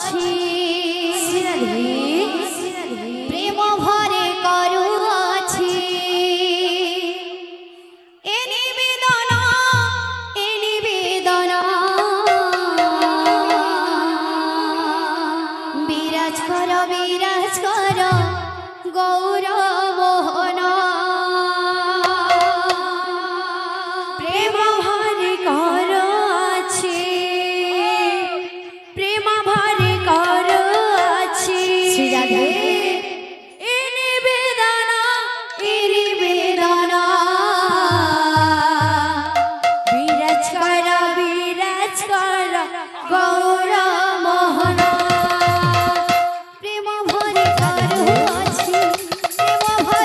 अछि प्रेम भरे करुआछि ए निवेदन विराज कर गौर मोहन प्रेम भरे करुआछि प्रेम भरे करुआछि श्री राधे विराज कर गौर मोहन प्रेम भरे करुआछि प्रेम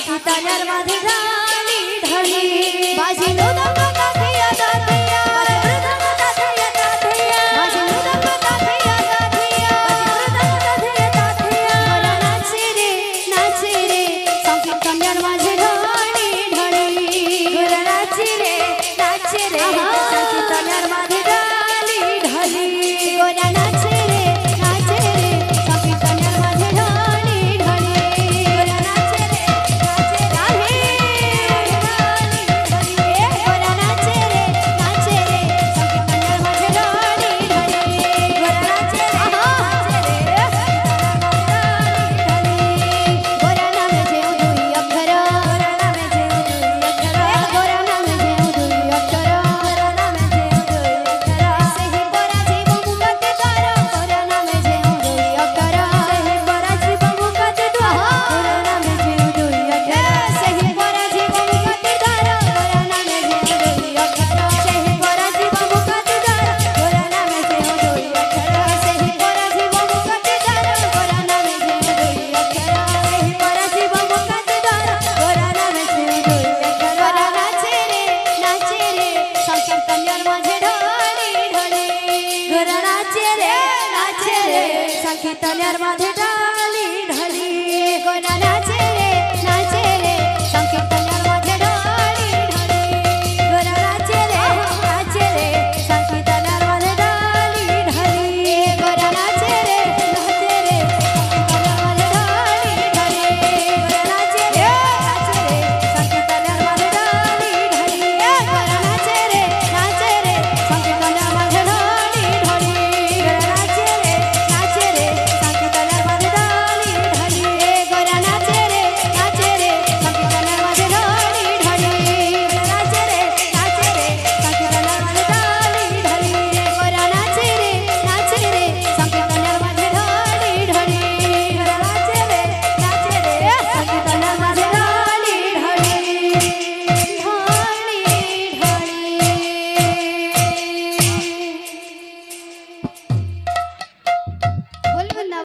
সংকীর্তনের মাঝে ঢালি ঢালি বাজে মৃদঙ্গ তাথিয়া তাথিয়া বাজে মৃদঙ্গ তাথিয়া তাথিয়া বাজে মৃদঙ্গ তাথিয়া তাথিয়া বাজে মৃদঙ্গ তাথিয়া তাথিয়া গোরা নাচে রে সংকীর্তনের মাঝে ঢালি ঢালি গোরা নাচে রে সংকীর্তনের মাঝে ঢালি ঢালি গোরা নাচে রে সংকীর্তনের মাঝে ঢালি ঢালি গোরা নাচে রে গোরা নাচে রে সংকীর্তনের মাঝে ঢালি ঢালি গোরা নাচে রে গোরা নামে যেও দুই অক্ষর গোরা নামে যেও দুই অক্ষর গোরা নামে যেও দুই অক্ষর গোরা নামে যেও দুই অক্ষর ସେହି ପରା ଜୀବ ମୁକତେ ଦ୍ୱାର ଗୋରା ନାମେ ଯେଉ ଦୁଇ ଅକ୍ଷର ସେହି ପରା ଜୀବ ମୁକତେ ଦ୍ୱାର ଗୋରା ନାମେ ଯେଉ ଦୁଇ ଅକ୍ଷର ସେହି ପରା ଜୀବ ମୁକତେ ଦ୍ୱାର ଗୋରା ନାମେ ଯେଉ ଦୁଇ ଅକ୍ଷର ସେହି ପରା ଜୀବ ମୁକତେ ଦ୍ୱାର ଗୋରା ନାମେ ଯେଉ ଦୁଇ ଅକ୍ଷର ସେହି ପରା ଜୀବ ମୁକତେ ଦ୍ୱାର ଗୋରା ନାମେ ଯେଉ ଦୁଇ ଅକ୍ଷର ସେହି ପରା ଜୀବ ମୁକତେ ଦ୍ୱାର ଗୋରା ନାମେ ଯେଉ ଦୁଇ ଅକ୍ଷର ଗୋରା ନାଚେ ରେ ସଂକୀର୍ତ୍ତନ୍ୟର ମାଝେ ଢଳି ଢଳି ଗୋରା ନାଚେ ରେ ସଂକୀର୍ତ୍ତନ୍ୟର ମାଝେ ଢଳି